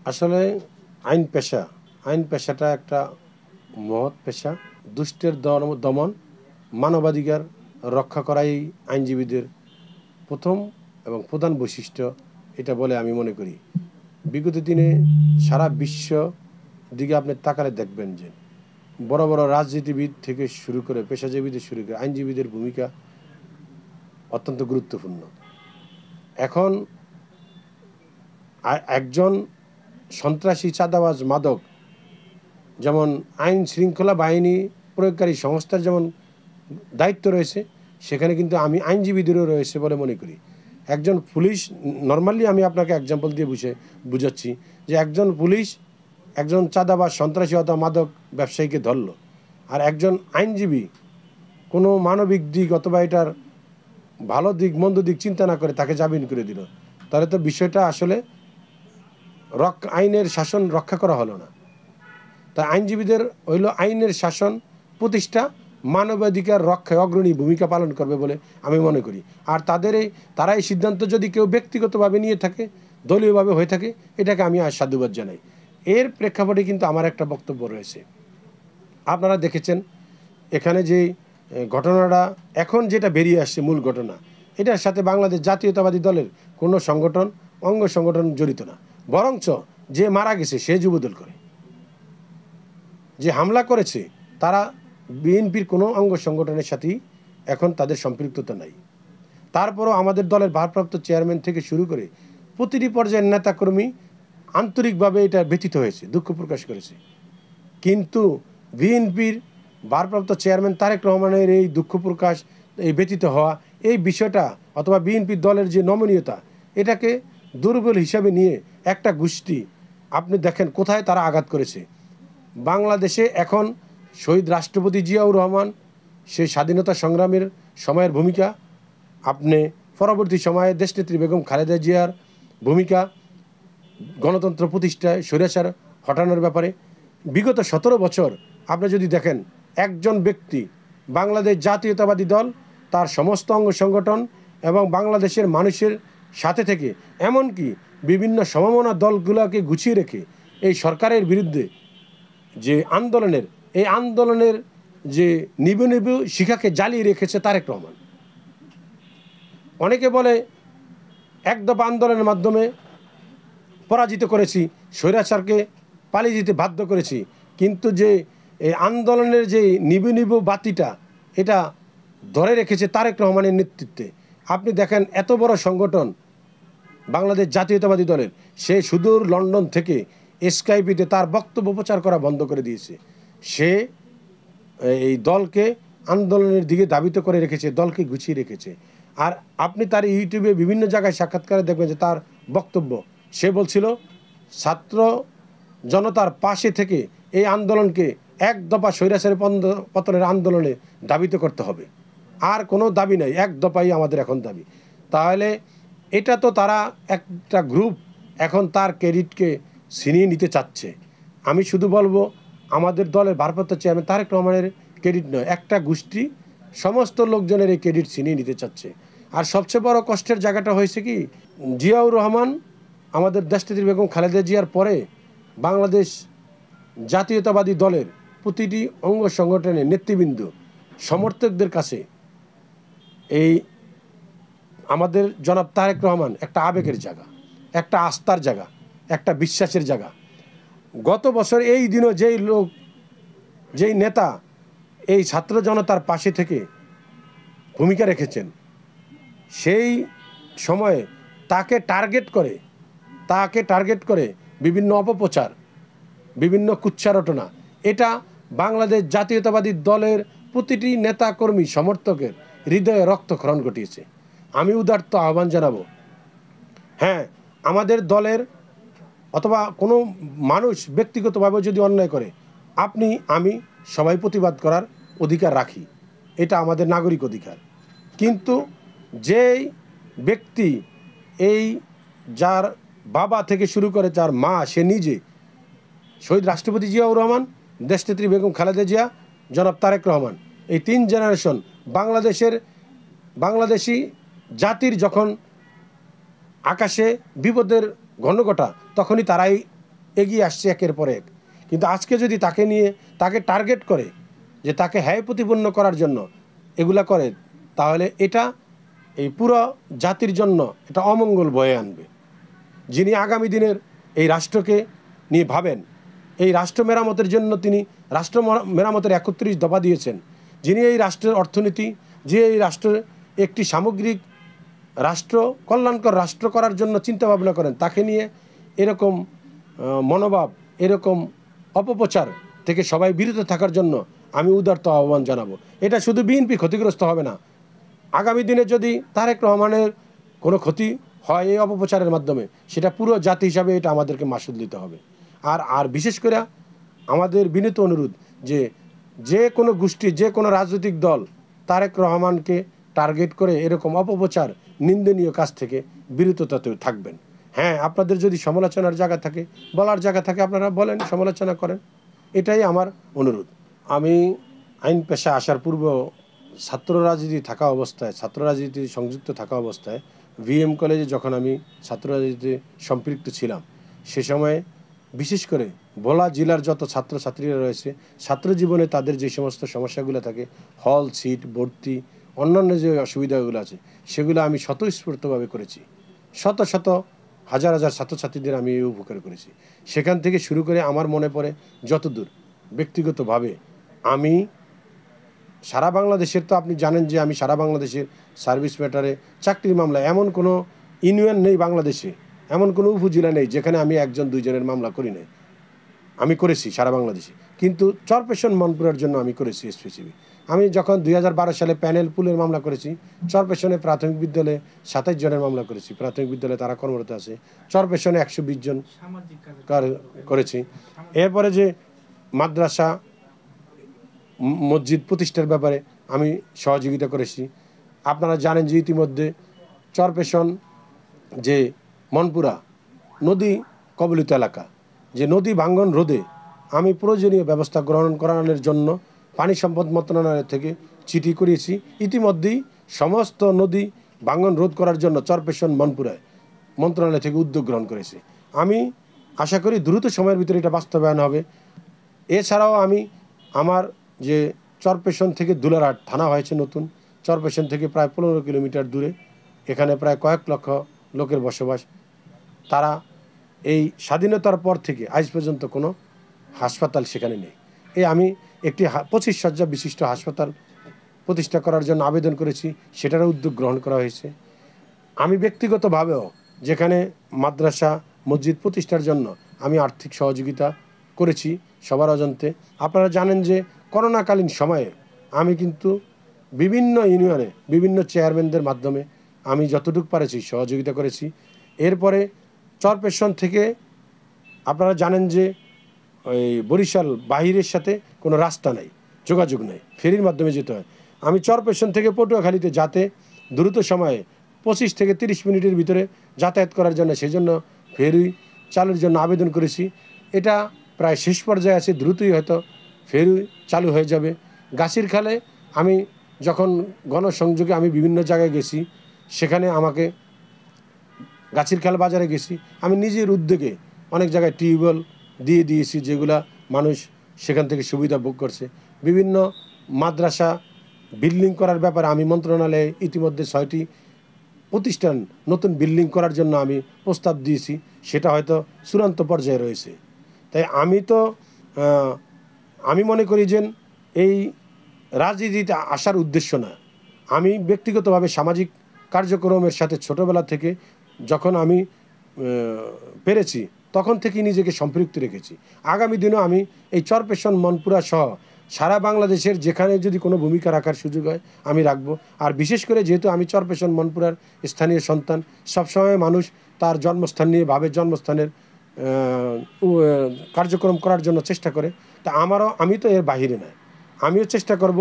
আসলে আইন পেশাটা একটা মহৎ পেশা। দুষ্টের দমন, মানবাধিকার রক্ষা করাই আইনজীবীদের প্রথম এবং প্রধান বৈশিষ্ট্য, এটা বলে আমি মনে করি। বিগত দিনে সারা বিশ্ব দিকে আপনি তাকালে দেখবেন যে বড় বড় রাজনীতিবিদ থেকে শুরু করে পেশাজীবীদের শুরু করে আইনজীবীদের ভূমিকা অত্যন্ত গুরুত্বপূর্ণ। এখন একজন সন্ত্রাসী, চাঁদাবাজ, মাদক, যেমন আইন শৃঙ্খলা বাহিনী প্রয়োগকারী সংস্থার যেমন দায়িত্ব রয়েছে, সেখানে কিন্তু আমি আইনজীবীদেরও রয়েছে বলে মনে করি। একজন পুলিশ, নর্মালি আমি আপনাকে এক্সাম্পল দিয়ে বুঝাচ্ছি যে একজন পুলিশ একজন চাঁদাবাজ, সন্ত্রাসী অথবা মাদক ব্যবসায়ীকে ধরল, আর একজন আইনজীবী কোনো মানবিক দিক অথবা এটার ভালো দিক মন্দ দিক চিন্তা না করে তাকে জামিন করে দিল, তাহলে তো বিষয়টা আসলে আইনের শাসন রক্ষা করা হলো না। তাই আইনজীবীদের হইল আইনের শাসন প্রতিষ্ঠা, মানবাধিকার রক্ষায় অগ্রণী ভূমিকা পালন করবে বলে আমি মনে করি। আর তারা এই সিদ্ধান্ত যদি কেউ ব্যক্তিগতভাবে নিয়ে থাকে, দলীয়ভাবে হয়ে থাকে, এটাকে আমি আর সাধুবাদ জানাই। এর প্রেক্ষাপটে কিন্তু আমার একটা বক্তব্য রয়েছে। আপনারা দেখেছেন এখানে যে ঘটনাটা এখন যেটা বেরিয়ে আসছে, মূল ঘটনা, এটার সাথে বাংলাদেশ জাতীয়তাবাদী দলের কোনো অঙ্গ সংগঠন জড়িত না, বরঞ্চ যে মারা গেছে সে যুবদল করে, যে হামলা করেছে তারা বিএনপির কোনো অঙ্গ সংগঠনের সাথেই এখন তাদের সম্পৃক্ততা নাই। তারপরও আমাদের দলের ভারপ্রাপ্ত চেয়ারম্যান থেকে শুরু করে প্রতিটি পর্যায়ের নেতাকর্মী আন্তরিকভাবে এটা ব্যথিত হয়েছে, দুঃখ প্রকাশ করেছে। কিন্তু বিএনপির ভারপ্রাপ্ত চেয়ারম্যান তারেক রহমানের এই দুঃখ প্রকাশ, এই ব্যথিত হওয়া, এই বিষয়টা অথবা বিএনপির দলের যে নমনীয়তা, এটাকে দুর্বল হিসাবে নিয়ে একটা গোষ্ঠী, আপনি দেখেন কোথায় তারা আঘাত করেছে। বাংলাদেশে এখন শহীদ রাষ্ট্রপতি জিয়াউর রহমান, সেই স্বাধীনতা সংগ্রামের সময়ের ভূমিকা, আপনি পরবর্তী সময়ে দেশনেত্রী বেগম খালেদা জিয়ার ভূমিকা, গণতন্ত্র প্রতিষ্ঠায় স্বৈরাচার হটানোর ব্যাপারে বিগত 17 বছর আপনি যদি দেখেন, একজন ব্যক্তি বাংলাদেশ জাতীয়তাবাদী দল তার সমস্ত অঙ্গ সংগঠন এবং বাংলাদেশের মানুষের সাথে থেকে, এমনকি বিভিন্ন সমমনা দলগুলোকে গুছিয়ে রেখে এই সরকারের বিরুদ্ধে যে আন্দোলনের যে নিবু নিবু শিখাকে জ্বালিয়ে রেখেছে তারেক রহমান। অনেকে বলে এক দফা আন্দোলনের মাধ্যমে পরাজিত করেছি, স্বৈরাচারকে পালিয়ে যেতে বাধ্য করেছি, কিন্তু যে এই আন্দোলনের যে নিবু নিবু বাতিটা, এটা ধরে রেখেছে তারেক রহমানের নেতৃত্বে। আপনি দেখেন এত বড় সংগঠন বাংলাদেশ জাতীয়তাবাদী দলের, সে সুদূর লন্ডন থেকে স্কাইপিতে তার বক্তব্য প্রচার করা বন্ধ করে দিয়েছে। সে এই দলকে আন্দোলনের দিকে ধাবিত করে রেখেছে, দলকে গুছিয়ে রেখেছে। আর আপনি তার ইউটিউবে বিভিন্ন জায়গায় সাক্ষাৎকারে দেখবেন যে তার বক্তব্য, সে বলছিল ছাত্র জনতার পাশে থেকে এই আন্দোলনকে এক দফা স্বৈরাচারের পতনের আন্দোলনে ধাবিত করতে হবে, আর কোনো দাবি নাই, এক দফাই আমাদের এখন দাবি। তাহলে এটা তো তারা একটা গ্রুপ এখন তার ক্রেডিটকে ছিনিয়ে নিতে চাচ্ছে। আমি শুধু বলবো, আমাদের দলের ভারপ্রাপ্ত চেয়ারম্যান তারেক রহমানের ক্রেডিট নয়, একটা গোষ্ঠী সমস্ত লোকজনের এই ক্রেডিট ছিনিয়ে নিতে চাচ্ছে। আর সবচেয়ে বড় কষ্টের জায়গাটা হয়েছে কি, জিয়াউর রহমান আমাদের দেশনেত্রী বেগম খালেদা জিয়ার পরে বাংলাদেশ জাতীয়তাবাদী দলের প্রতিটি অঙ্গ সংগঠনের নেতৃবৃন্দ, সমর্থকদের কাছে এই আমাদের জনাব তারেক রহমান একটা আবেগের জায়গা, একটা আস্থার জায়গা, একটা বিশ্বাসের জায়গা। গত বছর এই দিনও যেই নেতা এই ছাত্র জনতার পাশে থেকে ভূমিকা রেখেছেন, সেই সময়ে তাকে টার্গেট করে বিভিন্ন অপপ্রচার, বিভিন্ন কুচ্চারটনা, এটা বাংলাদেশ জাতীয়তাবাদী দলের প্রতিটি নেতাকর্মী সমর্থকের হৃদয়ে রক্তক্ষরণ ঘটিয়েছে। আমি উদাত্ত আহ্বান জানাবো, হ্যাঁ, আমাদের দলের অথবা কোনো মানুষ ব্যক্তিগতভাবে যদি অন্যায় করে, আপনি আমি সবাই প্রতিবাদ করার অধিকার রাখি, এটা আমাদের নাগরিক অধিকার। কিন্তু যেই ব্যক্তি যার বাবা থেকে শুরু করে যার মা, সে নিজে শহীদ রাষ্ট্রপতি জিয়াউর রহমান, দেশনেত্রী বেগম খালেদা জিয়া, জনাব তারেক রহমান, এই 3 জেনারেশন বাংলাদেশি জাতির যখন আকাশে বিপদের ঘনঘটা, তখনই তারাই এগিয়ে আসছে একের পর এক। কিন্তু আজকে যদি তাকে নিয়ে তাকে টার্গেট করে যে তাকে হ্যায় প্রতিপন্ন করার জন্য এগুলা করে, তাহলে এটা এই পুরো জাতির জন্য এটা অমঙ্গল বয়ে আনবে। যিনি আগামী দিনের এই রাষ্ট্রকে নিয়ে ভাবেন, এই রাষ্ট্র মেরামতের জন্য তিনি রাষ্ট্র মেরামতের 31 দফা দিয়েছেন, যিনি এই রাষ্ট্রের অর্থনীতি, যে এই রাষ্ট্রের একটি সামগ্রিক রাষ্ট্র কল্যাণকর রাষ্ট্র করার জন্য চিন্তা ভাবনা করেন, তাকে নিয়ে এরকম মনোভাব, এরকম অপপ্রচার থেকে সবাই বিরত থাকার জন্য আমি উদারত আহ্বান জানাবো। এটা শুধু বিএনপি ক্ষতিগ্রস্ত হবে না, আগামী দিনে যদি তারেক রহমানের কোনো ক্ষতি হয় এই অপপ্রচারের মাধ্যমে, সেটা পুরো জাতি হিসাবে এটা আমাদেরকে মাসুল দিতে হবে। আর বিশেষ করে আমাদের বিনীত অনুরোধ যে যে কোনো গোষ্ঠী, যে কোনো রাজনৈতিক দল তারেক রহমানকে টার্গেট করে এরকম অপপ্রচার নিন্দনীয় কাজ থেকে বিরত থাকবেন। হ্যাঁ, আপনাদের যদি সমালোচনার জায়গা থাকে, বলার জায়গা থাকে, আপনারা বলেন, সমালোচনা করেন, এটাই আমার অনুরোধ। আমি আইন পেশা আসার পূর্ব ছাত্র রাজনীতি থাকা অবস্থায়, ছাত্র রাজনীতি সংযুক্ত থাকা অবস্থায় ভিএম কলেজে যখন আমি ছাত্র রাজনীতিতে সম্পৃক্ত ছিলাম, সে সময়ে বিশেষ করে ভোলা জেলার যত ছাত্রছাত্রীরা রয়েছে, ছাত্র জীবনে তাদের যে সমস্ত সমস্যাগুলো থাকে, হল সিট, ভর্তি, অন্যান্য যে অসুবিধাগুলো আছে, সেগুলো আমি স্বতঃস্ফূর্তভাবে করেছি। শত শত হাজার হাজার ছাত্রছাত্রীদের আমি উপকার করেছি। সেখান থেকে শুরু করে আমার মনে পড়ে যতদূর ব্যক্তিগতভাবে আমি সারা বাংলাদেশের, তো আপনি জানেন যে আমি সারা বাংলাদেশের সার্ভিস ম্যাটারে চাকরির মামলা, এমন কোনো ইউনিয়ন নেই বাংলাদেশে, এমন কোনো উপজেলা নেই যেখানে আমি একজন দুইজনের মামলা করি নাই। আমি করেছি সারা বাংলাদেশে, কিন্তু চরপেশন মনপুরার জন্য আমি করেছি স্পেসিফিক। আমি যখন 2012 সালে প্যানেল পুলের মামলা করেছি, চরপেশনে প্রাথমিক বিদ্যালয়ে 27 জনের মামলা করেছি, প্রাথমিক বিদ্যালয়ে তারা কর্মরত আছে। চরপেশনে 120 জন করেছি। এরপরে যে মাদ্রাসা মসজিদ প্রতিষ্ঠার ব্যাপারে আমি সহযোগিতা করেছি। আপনারা জানেন যে ইতিমধ্যে চরপেশন যে মনপুরা নদী কবলিত এলাকা, যে নদী ভাঙ্গন রোধে আমি প্রয়োজনীয় ব্যবস্থা গ্রহণ করানোর জন্য পানি সম্পদ মন্ত্রণালয় থেকে চিঠি করিয়েছি। ইতিমধ্যেই সমস্ত নদী ভাঙ্গন রোধ করার জন্য চরপেশন মনপুরায় মন্ত্রণালয় থেকে উদ্যোগ গ্রহণ করেছে। আমি আশা করি দ্রুত সময়ের ভিতরে এটা বাস্তবায়ন হবে। এছাড়াও আমি আমার যে চরপেশন থেকে দুলারহাট থানা হয়েছে নতুন, চরপেশন থেকে প্রায় 15 কিলোমিটার দূরে, এখানে প্রায় কয়েক লক্ষ লোকের বসবাস। তারা এই স্বাধীনতার পর থেকে আজ পর্যন্ত কোনো হাসপাতাল সেখানে নেই। আমি একটি 25 শয্যা বিশিষ্ট হাসপাতাল প্রতিষ্ঠা করার জন্য আবেদন করেছি, সেটারও উদ্যোগ গ্রহণ করা হয়েছে। আমি ব্যক্তিগতভাবেও যেখানে মাদ্রাসা মসজিদ প্রতিষ্ঠার জন্য আমি আর্থিক সহযোগিতা করেছি সবার অজান্তে। আপনারা জানেন যে করোনাকালীন সময়ে আমি কিন্তু বিভিন্ন ইউনিয়নে বিভিন্ন চেয়ারম্যানদের মাধ্যমে আমি যতটুকু পারেছি সহযোগিতা করেছি। এরপরে চরপেশন থেকে আপনারা জানেন যে ওই বরিশাল বাহিরের সাথে কোনো রাস্তা নেই, যোগাযোগ নেই, ফেরির মাধ্যমে যেতে হয়। আমি চরপেশন থেকে পটুয়াখালীতে যাতে দ্রুত সময়ে 25 থেকে 30 মিনিটের ভিতরে যাতায়াত করার জন্য সেজন্য ফেরি চালুর জন্য আবেদন করেছি। এটা প্রায় শেষ পর্যায়ে আছে, দ্রুতই হয়তো ফেরি চালু হয়ে যাবে। গাছিরখালে আমি যখন গণসংযোগে আমি বিভিন্ন জায়গায় গেছি, সেখানে আমাকে গাছিরখাল বাজারে গেছি, আমি নিজের উদ্যোগে অনেক জায়গায় টিউবওয়েল দিয়ে দিয়েছি, যেগুলা মানুষ সেখান থেকে সুবিধা ভোগ করছে। বিভিন্ন মাদ্রাসা বিল্ডিং করার ব্যাপারে আমি মন্ত্রণালয়ে ইতিমধ্যে 6টি প্রতিষ্ঠান নতুন বিল্ডিং করার জন্য আমি প্রস্তাব দিয়েছি, সেটা হয়তো চূড়ান্ত পর্যায়ে রয়েছে। তাই আমি মনে করি যে এই রাজনীতিতে আসার উদ্দেশ্য না, আমি ব্যক্তিগতভাবে সামাজিক কার্যক্রমের সাথে ছোটোবেলা থেকে যখন আমি পেরেছি তখন থেকেই নিজেকে সম্পৃক্ত রেখেছি। আগামী দিনেও আমি এই চরপেশন মনপুরা সহ সারা বাংলাদেশের যেখানে যদি কোনো ভূমিকা রাখার সুযোগ হয় আমি রাখবো। আর বিশেষ করে যেহেতু আমি চরপেশন মনপুরার স্থানীয় সন্তান, সবসময় মানুষ তার জন্মস্থান নিয়ে ভাবে, জন্মস্থানের কার্যক্রম করার জন্য চেষ্টা করে। তা আমি তো এর বাহিরে নয়, আমিও চেষ্টা করব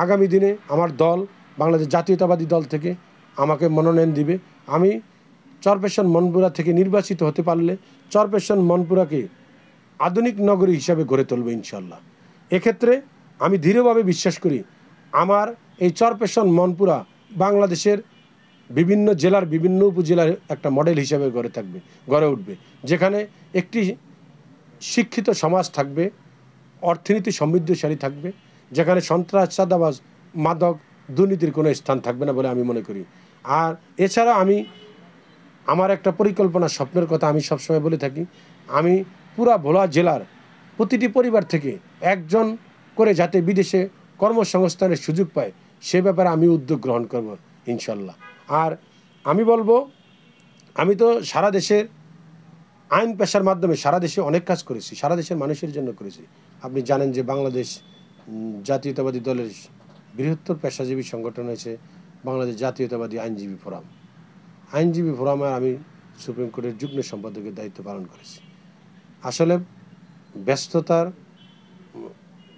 আগামী দিনে আমার দল বাংলাদেশ জাতীয়তাবাদী দল থেকে আমাকে মনোনয়ন দিবে। আমি চরপেশন মনপুরা থেকে নির্বাচিত হতে পারলে চরপেশন মনপুরাকে আধুনিক নগরী হিসাবে গড়ে তুলবে ইনশাল্লাহ। এক্ষেত্রে আমি দৃঢ়ভাবে বিশ্বাস করি আমার এই চরপেশন মনপুরা বাংলাদেশের বিভিন্ন জেলার বিভিন্ন উপজেলার একটা মডেল হিসাবে গড়ে উঠবে, যেখানে একটি শিক্ষিত সমাজ থাকবে, অর্থনীতি সমৃদ্ধশালী থাকবে, যেখানে সন্ত্রাস, চাঁদাবাজ, মাদক, দুর্নীতির কোনো স্থান থাকবে না বলে আমি মনে করি। আর এছাড়া আমি আমার একটা পরিকল্পনা, স্বপ্নের কথা আমি সবসময় বলে থাকি। আমি পুরা ভোলা জেলার প্রতিটি পরিবার থেকে একজন করে যাতে বিদেশে কর্মসংস্থানের সুযোগ পায়, সে ব্যাপারে আমি উদ্যোগ গ্রহণ করব ইনশাল্লাহ। আর আমি বলবো, আমি তো সারা দেশের আইন পেশার মাধ্যমে সারা দেশে অনেক কাজ করেছি, সারা দেশের মানুষের জন্য করেছি। আপনি জানেন যে বাংলাদেশ জাতীয়তাবাদী দলের বৃহত্তর পেশাজীবী সংগঠন হয়েছে বাংলাদেশ জাতীয়তাবাদী আইনজীবী ফোরাম। আইনজীবী ফোরামে আমি সুপ্রিম কোর্টের যুগ্ম সম্পাদকের দায়িত্ব পালন করেছি। আসলে ব্যস্ততার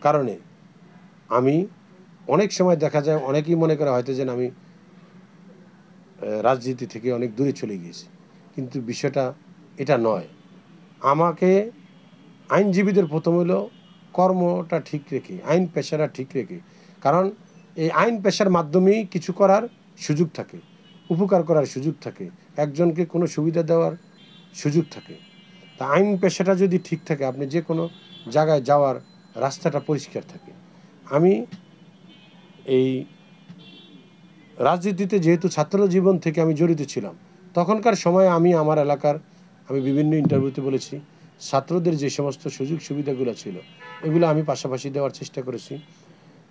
কারণে আমি অনেক সময় দেখা যায় অনেকেই মনে করে হয়তো যে আমি রাজনীতি থেকে অনেক দূরে চলে গিয়েছি, কিন্তু বিষয়টা এটা নয়। আমাকে আইনজীবীদের প্রথম হলো কর্মটা ঠিক রেখে, আইন পেশাটা ঠিক রেখে, কারণ এই আইন পেশার মাধ্যমেই কিছু করার সুযোগ থাকে, উপকার করার সুযোগ থাকে, একজনকে কোনো সুবিধা দেওয়ার সুযোগ থাকে। তা আইন পেশাটা যদি ঠিক থাকে, আপনি যে কোনো জায়গায় যাওয়ার রাস্তাটা পরিষ্কার থাকে। আমি এই রাজনীতিতে যেহেতু ছাত্র জীবন থেকে আমি জড়িত ছিলাম, তখনকার সময়ে আমি আমার এলাকার, আমি বিভিন্ন ইন্টারভিউতে বলেছি, ছাত্রদের যে সমস্ত সুযোগ সুবিধাগুলো ছিল এগুলো আমি পাশাপাশি দেওয়ার চেষ্টা করেছি।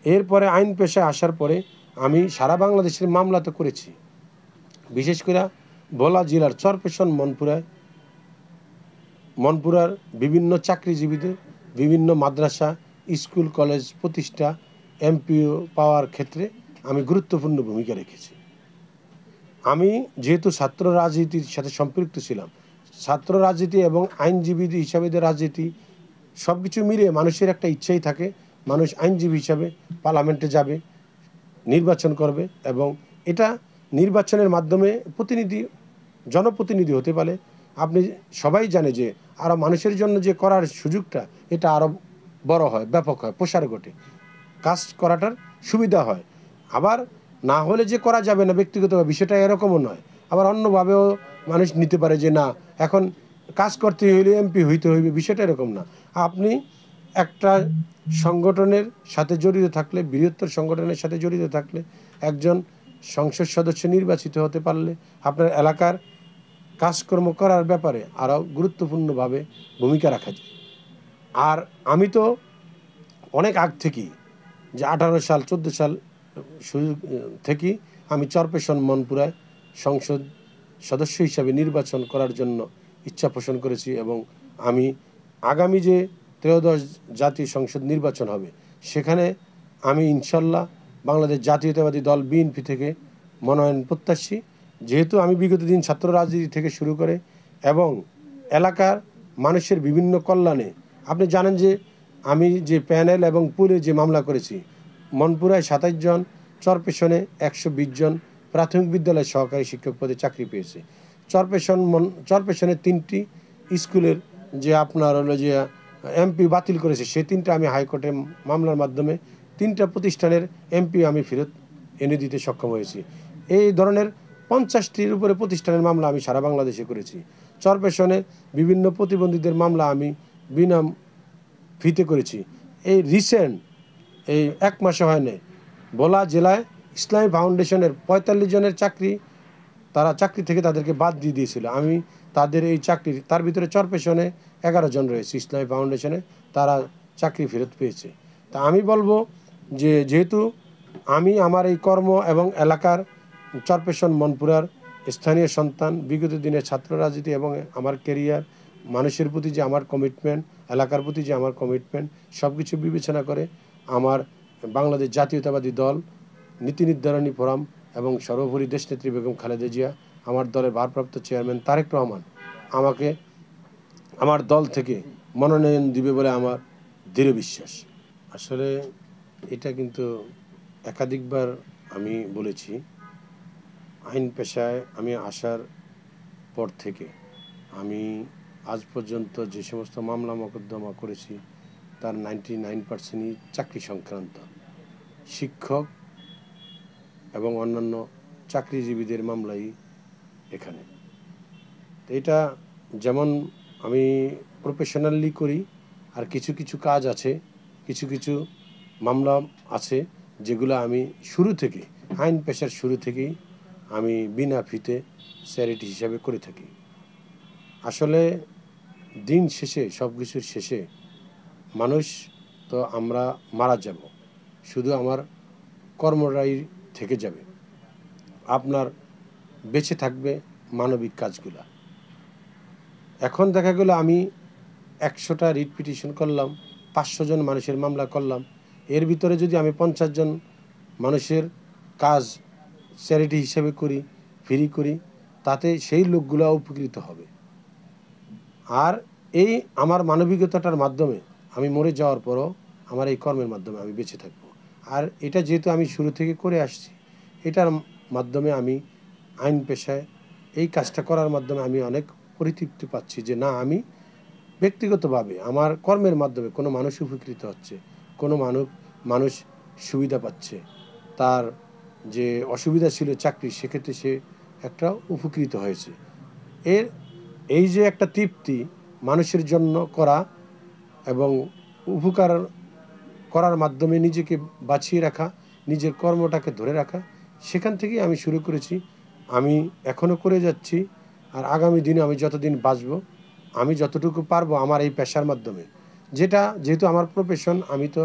এরপরে আইন পেশায় আসার পরে আমি সারা বাংলাদেশের মামলা তো করেছি, বিশেষ করে ভোলা জেলার চরপেশন মনপুরার বিভিন্ন চাকরিজীবীদের বিভিন্ন মাদ্রাসা, স্কুল, কলেজ প্রতিষ্ঠা, এমপিও পাওয়ার ক্ষেত্রে আমি গুরুত্বপূর্ণ ভূমিকা রেখেছি। আমি যেহেতু ছাত্র রাজনীতির সাথে সম্পৃক্ত ছিলাম, ছাত্র রাজনীতি এবং আইনজীবী হিসাবে রাজনীতি সব কিছু মিলিয়ে মানুষের একটা ইচ্ছাই থাকে, মানুষ আইনজীবী হিসাবে পার্লামেন্টে যাবে, নির্বাচন করবে, এবং এটা নির্বাচনের মাধ্যমে জনপ্রতিনিধি হতে পারে। আপনি সবাই জানে যে আরও মানুষের জন্য যে করার সুযোগটা, এটা আরও বড় হয়, ব্যাপক হয়, প্রসার ঘটে, কাজ করাটার সুবিধা হয়। আবার না হলে যে করা যাবে না ব্যক্তিগতভাবে, বিষয়টা এরকমও নয়। আবার অন্যভাবেও মানুষ নিতে পারে যে না, এখন কাজ করতে হইলে এমপি হইতে হইবে, বিষয়টা এরকম না। আপনি একটা সংগঠনের সাথে জড়িত থাকলে, বৃহত্তর সংগঠনের সাথে জড়িত থাকলে, একজন সংসদ সদস্য নির্বাচিত হতে পারলে আপনার এলাকার কাজকর্ম করার ব্যাপারে আরও গুরুত্বপূর্ণভাবে ভূমিকা রাখা যায়। আর আমি তো অনেক আগ থেকেই, যে 18 সাল 14 সাল থেকেই আমি চরপেশন মনপুরায় সংসদ সদস্য হিসাবে নির্বাচন করার জন্য ইচ্ছা পোষণ করেছি, এবং আমি আগামী যে 13 জাতীয় সংসদ নির্বাচন হবে সেখানে আমি ইনশাল্লাহ বাংলাদেশ জাতীয়তাবাদী দল বিএনপি থেকে মনোনয়ন প্রত্যাশী। যেহেতু আমি বিগত দিন ছাত্র রাজনীতি থেকে শুরু করে এবং এলাকার মানুষের বিভিন্ন কল্যাণে, আপনি জানেন যে আমি যে প্যানেল এবং পুলে যে মামলা করেছি, মনপুরায় 27 জন, চরপেশনে 120 জন প্রাথমিক বিদ্যালয়ের সহকারী শিক্ষক পদে চাকরি পেয়েছে। চরপেশনের 3টি স্কুলের যে আপনার হলো যে এমপি বাতিল করেছে, সেই 3টা আমি হাইকোর্টে মামলার মাধ্যমে 3টা প্রতিষ্ঠানের এমপি আমি ফেরত এনে দিতে সক্ষম হয়েছি। এই ধরনের 50টির উপরে প্রতিষ্ঠানের মামলা আমি সারা বাংলাদেশে করেছি। চরপেশনে বিভিন্ন প্রতিবন্ধীদের মামলা আমি বিনা ফিতে করেছি। এই রিসেন্ট এই 1 মাসে হয়নি, ভোলা জেলায় ইসলামী ফাউন্ডেশনের 45 জনের চাকরি, তারা চাকরি থেকে তাদেরকে বাদ দিয়ে দিয়েছিল। আমি তাদের এই চাকরি, তার ভিতরে চরপেশনে 11 জন রয়েছে ইসলামী ফাউন্ডেশনে, তারা চাকরি ফেরত পেয়েছে। তা আমি বলবো যে যেহেতু আমি আমার এই কর্ম এবং এলাকার চরপেশন মনপুরার স্থানীয় সন্তান, বিগত দিনের ছাত্র রাজনীতি এবং আমার কেরিয়ার, মানুষের প্রতি যে আমার কমিটমেন্ট, এলাকার প্রতি যে আমার কমিটমেন্ট, সব কিছু বিবেচনা করে আমার বাংলাদেশ জাতীয়তাবাদী দল, নীতি নির্ধারণী ফোরাম এবং সর্বোপরি দেশনেত্রী বেগম খালেদা জিয়া, আমার দলের ভারপ্রাপ্ত চেয়ারম্যান তারেক রহমান আমাকে আমার দল থেকে মনোনয়ন দিবে বলে আমার দৃঢ় বিশ্বাস। আসলে এটা কিন্তু একাধিকবার আমি বলেছি, আইন পেশায় আমি আসার পর থেকে আমি আজ পর্যন্ত যে সমস্ত মামলা মোকদ্দমা করেছি তার 99%ই চাকরি সংক্রান্ত, শিক্ষক এবং অন্যান্য চাকরিজীবীদের মামলাই এখানে। এটা যেমন আমি প্রফেশনালি করি, আর কিছু কিছু কাজ আছে, কিছু কিছু মামলা আছে যেগুলো আমি শুরু থেকে আইন পেশার শুরু থেকেই আমি বিনা ফিতে চ্যারিটি হিসাবে করে থাকি। আসলে দিন শেষে সব কিছুর শেষে মানুষ তো আমরা মারা যাব, শুধু আমার কর্মরাই থেকে যাবে, আপনার বেঁচে থাকবে মানবিক কাজগুলা। এখন দেখা গেল আমি 100টা রিট পিটিশন করলাম, 500 জন মানুষের মামলা করলাম, এর ভিতরে যদি আমি 50 জন মানুষের কাজ চ্যারিটি হিসেবে করি, ফ্রি করি, তাতে সেই লোকগুলো উপকৃত হবে। আর এই আমার মানবিকতাটার মাধ্যমে আমি মরে যাওয়ার পরও আমার এই কর্মের মাধ্যমে আমি বেঁচে থাকব। আর এটা যেহেতু আমি শুরু থেকে করে আসছি, এটার মাধ্যমে আমি আইন পেশায় এই কাজটা করার মাধ্যমে আমি অনেক পরিতৃপ্তি পাচ্ছি যে না, আমি ব্যক্তিগতভাবে আমার কর্মের মাধ্যমে কোনো মানুষ উপকৃত হচ্ছে, কোনো মানুষ সুবিধা পাচ্ছে, তার যে অসুবিধা ছিল চাকরি, সেক্ষেত্রে সে একটা উপকৃত হয়েছে। এই যে একটা তৃপ্তি মানুষের জন্য করা এবং উপকার করার মাধ্যমে নিজেকে বাঁচিয়ে রাখা, নিজের কর্মটাকে ধরে রাখা, সেখান থেকেই আমি শুরু করেছি, আমি এখনও করে যাচ্ছি। আর আগামী দিনে আমি যতদিন বাঁচব, আমি যতটুকু পারবো আমার এই পেশার মাধ্যমে, যেহেতু আমার প্রফেশন, আমি তো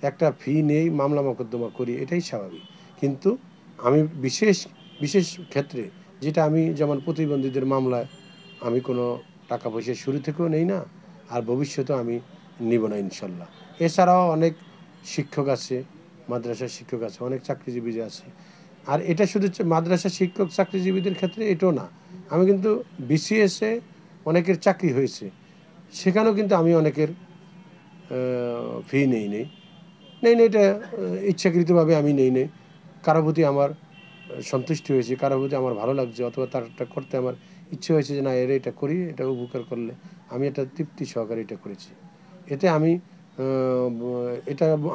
একটা ফি নেই, মামলা মোকদ্দমা করি, এটাই স্বাভাবিক। কিন্তু আমি বিশেষ ক্ষেত্রে যেটা আমি যেমন প্রতিবন্ধীদের মামলায় আমি কোনো টাকা পয়সা শুরু থেকেও নেই না, আর ভবিষ্যতেও আমি নিব না ইনশাল্লাহ। এছাড়াও অনেক শিক্ষক আছে, মাদ্রাসার শিক্ষক আছে, অনেক চাকরিজীবী আছে। আর এটা শুধু মাদ্রাসা শিক্ষক চাকরিজীবীদের ক্ষেত্রে এটাও না, আমি কিন্তু বিসিএসে অনেকের চাকরি হয়েছে, সেখানেও কিন্তু আমি অনেকের ফি নেই এটা ইচ্ছাকৃতভাবে আমি নেই। কারো প্রতি আমার সন্তুষ্টি হয়েছে, কারো প্রতি আমার ভালো লাগছে, অথবা তারটা করতে আমার ইচ্ছে হয়েছে যে না এটা করি, এটা উপকার করলে আমি এটা তৃপ্তি সহকারে এটা করেছি। এতে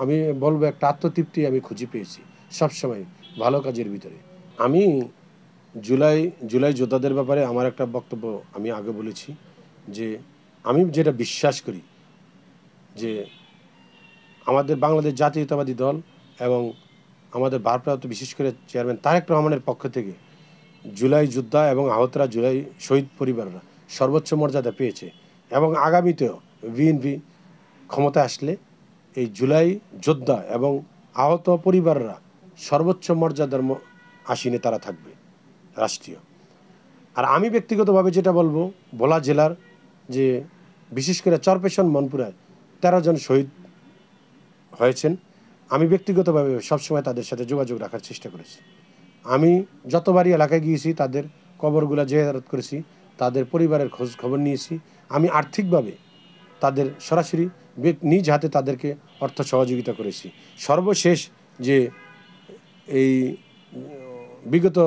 আমি বলবো একটা আত্মতৃপ্তি আমি খুঁজে পেয়েছি সবসময় ভালো কাজের ভিতরে। আমি জুলাই যোদ্ধাদের ব্যাপারে আমার একটা বক্তব্য আমি আগে বলেছি যে আমি যেটা বিশ্বাস করি যে আমাদের বাংলাদেশ জাতীয়তাবাদী দল এবং আমাদের ভারপ্রাপ্ত বিশেষ করে চেয়ারম্যান তারেক রহমানের পক্ষ থেকে জুলাই যোদ্ধা এবং আহতরা, জুলাই শহীদ পরিবাররা সর্বোচ্চ মর্যাদা পেয়েছে, এবং আগামীতেও বিএনপি ক্ষমতায় আসলে এই জুলাই যোদ্ধা এবং আহত পরিবাররা সর্বোচ্চ মর্যাদার আসীনে তারা থাকবে রাষ্ট্রীয়। আর আমি ব্যক্তিগতভাবে যেটা বলবো, ভোলা জেলার যে বিশেষ করে চরপেশন মনপুরায় 13 জন শহীদ হয়েছেন, আমি ব্যক্তিগতভাবে সবসময় তাদের সাথে যোগাযোগ রাখার চেষ্টা করেছি। আমি যতবারই এলাকায় গিয়েছি তাদের কবরগুলো জিয়ারত করেছি, তাদের পরিবারের খোঁজ খবর নিয়েছি। আমি আর্থিকভাবে তাদের সরাসরি নিজ হাতে তাদেরকে অর্থ সহযোগিতা করেছি। সর্বশেষ যে এই বিগত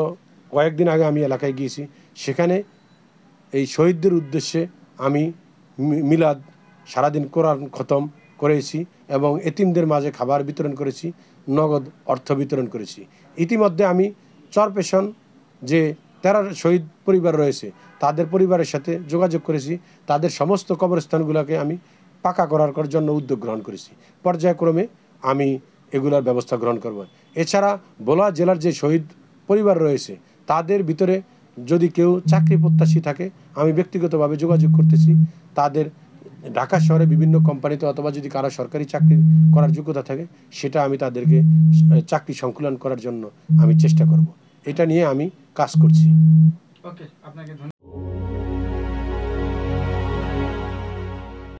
কয়েকদিন আগে আমি এলাকায় গিয়েছি, সেখানে এই শহীদদের উদ্দেশ্যে আমি মিলাদ, সারাদিন কোরআন খতম করেছি এবং এতিমদের মাঝে খাবার বিতরণ করেছি, নগদ অর্থ বিতরণ করেছি। ইতিমধ্যে আমি চরপেশন যে 13 শহীদ পরিবার রয়েছে তাদের পরিবারের সাথে যোগাযোগ করেছি, তাদের সমস্ত কবরস্থানগুলোকে আমি পাকা করার জন্য উদ্যোগ গ্রহণ করেছি। পর্যায়ক্রমে আমি এগুলোর ব্যবস্থা গ্রহণ করব। এছাড়া ভোলা জেলার যে শহীদ পরিবার রয়েছে তাদের ভিতরে যদি কেউ চাকরি প্রত্যাশী থাকে, আমি ব্যক্তিগতভাবে যোগাযোগ করতেছি, তাদের ঢাকা শহরে বিভিন্ন কোম্পানিতে অথবা যদি কারো সরকারি চাকরি করার যোগ্যতা থাকে সেটা আমি তাদেরকে চাকরি সংকুলন করার জন্য আমি চেষ্টা করব। এটা নিয়ে আমি কাজ করছি। ওকে, আপনাকে